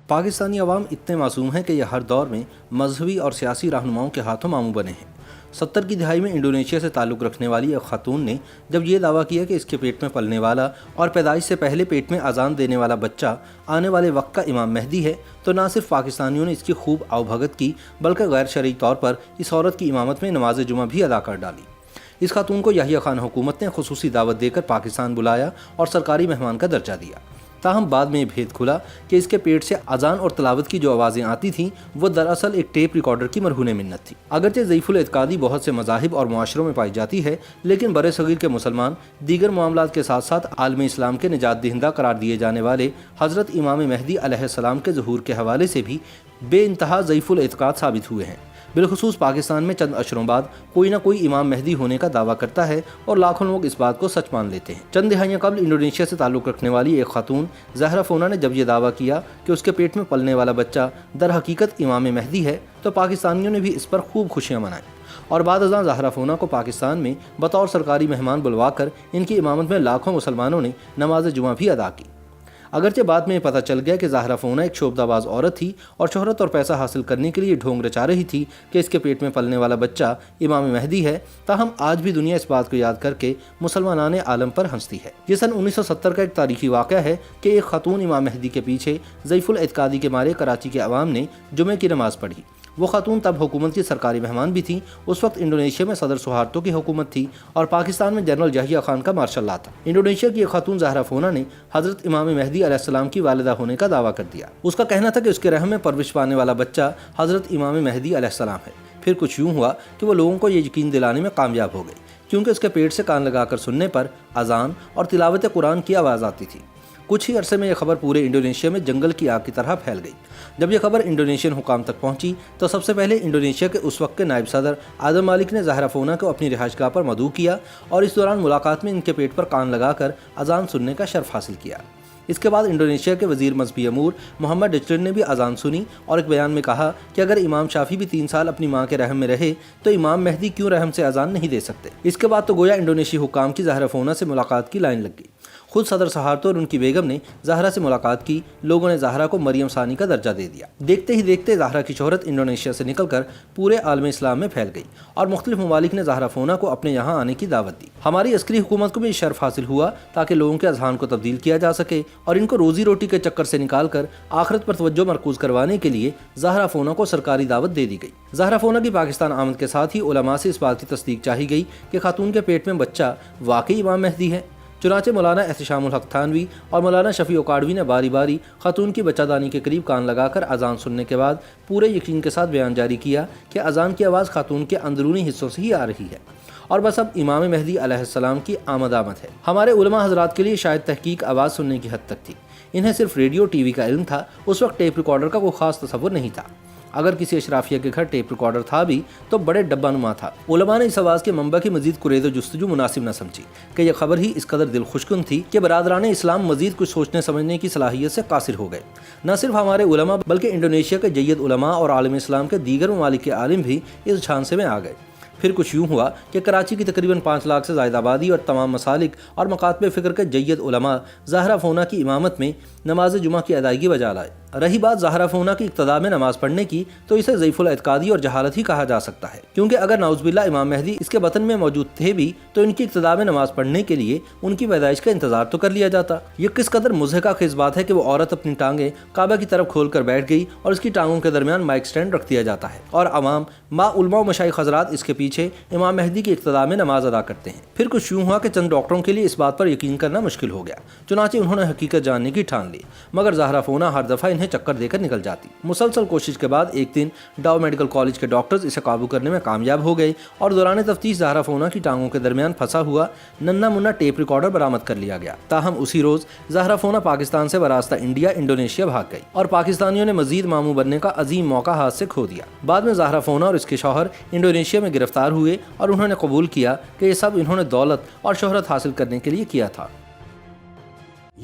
پاکستانی عوام اتنے معصوم ہیں کہ یہ ہر دور میں مذہبی اور سیاسی رہنماؤں کے ہاتھوں ماموں بنے ہیں۔ 70 کی دہائی میں انڈونیشیا سے تعلق رکھنے والی ایک خاتون نے جب یہ دعویٰ کیا کہ اس کے پیٹ میں پلنے والا اور پیدائش سے پہلے پیٹ میں اذان دینے والا بچہ آنے والے وقت کا امام مہدی ہے، تو نہ صرف پاکستانیوں نے اس کی خوب آؤبھگت کی بلکہ غیر شرعی طور پر اس عورت کی امامت میں نماز جمعہ بھی ادا کر ڈالی۔ اس خاتون کو یحییٰ خان حکومت نے خصوصی دعوت دے کر پاکستان بلایا اور سرکاری مہمان کا درجہ دیا۔ تاہم بعد میں یہ بھید کھلا کہ اس کے پیٹ سے اذان اور تلاوت کی جو آوازیں آتی تھیں وہ دراصل ایک ٹیپ ریکارڈر کی مرہون منت تھی۔ اگرچہ ضعیف الاعتقادی بہت سے مذاہب اور معاشروں میں پائی جاتی ہے، لیکن برِ صغیر کے مسلمان دیگر معاملات کے ساتھ ساتھ عالم اسلام کے نجات دہندہ قرار دیے جانے والے حضرت امام مہدی علیہ السلام کے ظہور کے حوالے سے بھی بے انتہا ضعیف الاعتقاد ثابت ہوئے ہیں۔ بالخصوص پاکستان میں چند اشروں بعد کوئی نہ کوئی امام مہدی ہونے کا دعویٰ کرتا ہے اور لاکھوں لوگ اس بات کو سچ مان لیتے ہیں۔ چند دہائیاں قبل انڈونیشیا سے تعلق رکھنے والی ایک خاتون زہرا فونا نے جب یہ دعویٰ کیا کہ اس کے پیٹ میں پلنے والا بچہ در حقیقت امام مہدی ہے، تو پاکستانیوں نے بھی اس پر خوب خوشیاں منائیں اور بعد ازاں زہرا فونا کو پاکستان میں بطور سرکاری مہمان بلوا کر ان کی امامت میں لاکھوں مسلمانوں نے نماز جمعہ بھی ادا کی۔ اگرچہ بعد میں یہ پتہ چل گیا کہ زہرا فونا ایک شعبدہ باز عورت تھی اور شہرت اور پیسہ حاصل کرنے کے لیے ڈھونگ رچا رہی تھی کہ اس کے پیٹ میں پلنے والا بچہ امام مہدی ہے، تاہم آج بھی دنیا اس بات کو یاد کر کے مسلمانان عالم پر ہنستی ہے۔ یہ سن 1970 کا ایک تاریخی واقعہ ہے کہ ایک خاتون امام مہدی کے پیچھے ضعیف الاعتقادی کے مارے کراچی کے عوام نے جمعے کی نماز پڑھی۔ وہ خاتون تب حکومت کی سرکاری مہمان بھی تھیں۔ اس وقت انڈونیشیا میں صدر سہارتو کی حکومت تھی اور پاکستان میں جنرل یحییٰ خان کا مارشل لا تھا۔ انڈونیشیا کی ایک خاتون زہرا فونا نے حضرت امام مہدی علیہ السلام کی والدہ ہونے کا دعویٰ کر دیا۔ اس کا کہنا تھا کہ اس کے رحم میں پرورش پانے والا بچہ حضرت امام مہدی علیہ السلام ہے۔ پھر کچھ یوں ہوا کہ وہ لوگوں کو یہ یقین دلانے میں کامیاب ہو گئی، کیونکہ اس کے پیٹ سے کان لگا کر سننے پر اذان اور تلاوت قرآن کی آواز آتی تھی۔ کچھ ہی عرصے میں یہ خبر پورے انڈونیشیا میں جنگل کی آگ کی طرح پھیل گئی۔ جب یہ خبر انڈونیشین حکام تک پہنچی تو سب سے پہلے انڈونیشیا کے اس وقت کے نائب صدر آدم مالک نے زہرا فونا کو اپنی رہائش گاہ پر مدعو کیا اور اس دوران ملاقات میں ان کے پیٹ پر کان لگا کر اذان سننے کا شرف حاصل کیا۔ اس کے بعد انڈونیشیا کے وزیر مذہبی امور محمد ڈچرن نے بھی اذان سنی اور ایک بیان میں کہا کہ اگر امام شافعی بھی 3 سال اپنی ماں کے رحم میں رہے تو امام مہدی کیوں رحم سے اذان نہیں دے سکتے۔ اس کے بعد تو گویا انڈونیشی حکام کی زہرا فونا سے ملاقات کی لائن لگ گئی۔ خود صدر سہارتو اور ان کی بیگم نے زہرا سے ملاقات کی۔ لوگوں نے زہرا کو مریم ثانی کا درجہ دے دیا۔ دیکھتے ہی دیکھتے زہرا کی شہرت انڈونیشیا سے نکل کر پورے عالم اسلام میں پھیل گئی اور مختلف ممالک نے زہرا فونا کو اپنے یہاں آنے کی دعوت دی۔ ہماری عسکری حکومت کو بھی شرف حاصل ہوا تاکہ لوگوں کے اذہان کو تبدیل کیا جا سکے اور ان کو روزی روٹی کے چکر سے نکال کر آخرت پر توجہ مرکوز کروانے کے لیے زہرا فونا کو سرکاری دعوت دے دی گئی۔ زہرا فونا کی پاکستان آمد کے ساتھ ہی علماء سے اس بات کی تصدیق چاہی گئی کہ خاتون کے پیٹ میں بچہ واقعی امام مہدی ہے۔ چنانچہ مولانا احتشام الحق تھانوی اور مولانا شفیع اکاڑوی نے باری باری خاتون کی بچہ دانی کے قریب کان لگا کر اذان سننے کے بعد پورے یقین کے ساتھ بیان جاری کیا کہ اذان کی آواز خاتون کے اندرونی حصوں سے ہی آ رہی ہے اور بس اب امام مہدی علیہ السلام کی آمد ہے۔ ہمارے علماء حضرات کے لیے شاید تحقیق آواز سننے کی حد تک تھی۔ انہیں صرف ریڈیو ٹی وی کا علم تھا۔ اس وقت ٹیپ ریکارڈر کا کوئی خاص تصور نہیں تھا۔ اگر کسی اشرافیہ کے گھر ٹیپ ریکارڈر تھا بھی تو بڑے ڈبہ نما تھا۔ علماء نے اس آواز کے منبع کی مزید قرید و جستجو مناسب نہ سمجھی کہ یہ خبر ہی اس قدر دل خشکن تھی کہ برادران اسلام مزید کچھ سوچنے سمجھنے کی صلاحیت سے قاصر ہو گئے۔ نہ صرف ہمارے علماء بلکہ انڈونیشیا کے جید علماء اور عالم اسلام کے دیگر ممالک کے عالم بھی اس جھانسے میں آ گئے۔ پھر کچھ یوں ہوا کہ کراچی کی تقریباً 5 لاکھ سے زائد آبادی اور تمام مسالک اور مکاتب فکر کے جید علماء زہرا فونا کی امامت میں نماز جمعہ کی ادائیگی بجا لائے۔ رہی بات زہرا فونا کی اقتداء میں نماز پڑھنے کی، تو اسے ضعیف الاعتقادی اور جہالت ہی کہا جا سکتا ہے، کیونکہ اگر نعوذ باللہ امام مہدی اس کے بطن میں موجود تھے بھی تو ان کی اقتداء میں نماز پڑھنے کے لیے ان کی پیدائش کا انتظار تو کر لیا جاتا۔ یہ کس قدر مضحکہ خیز بات ہے کہ وہ عورت اپنی ٹانگیں کعبہ کی طرف کھول کر بیٹھ گئی اور اس کی ٹانگوں کے درمیان مائک سٹینڈ رکھ دیا جاتا ہے اور عوام علماء و مشائخ حضرات اس کے پیچھے امام مہدی کی اقتداء میں نماز ادا کرتے ہیں۔ پھر کچھ یوں ہوا کہ چند ڈاکٹروں کے لیے اس بات پر یقین کرنا مشکل ہو گیا، چنانچہ انہوں نے حقیقت جاننے کی ٹھان لی، مگر زہرا فونا ہر دفعہ انہیں چکر دے کر نکل جاتی۔ مسلسل کوشش کے بعد ایک دن ڈاؤ میڈیکل کالج کے ڈاکٹرز اسے قابو کرنے میں کامیاب ہو گئے اور دوران تفتیش زہرا فونا کی ٹانگوں کے درمیان پھنسا ہوا ننا منا ٹیپ ریکارڈر برآمد کر لیا گیا۔ تاہم اسی روز زہرا فونا پاکستان سے براستہ انڈیا انڈونیشیا بھاگ گئی اور پاکستانیوں نے مزید ماموں بننے کا عظیم موقع ہاتھ سے کھو دیا۔ بعد میں زہرا فونا اور اس کے شوہر انڈونیشیا میں گرفتار ہوئے اور انہوں نے قبول کیا کہ یہ سب انہوں نے دولت اور شہرت حاصل کرنے کے لیے کیا تھا۔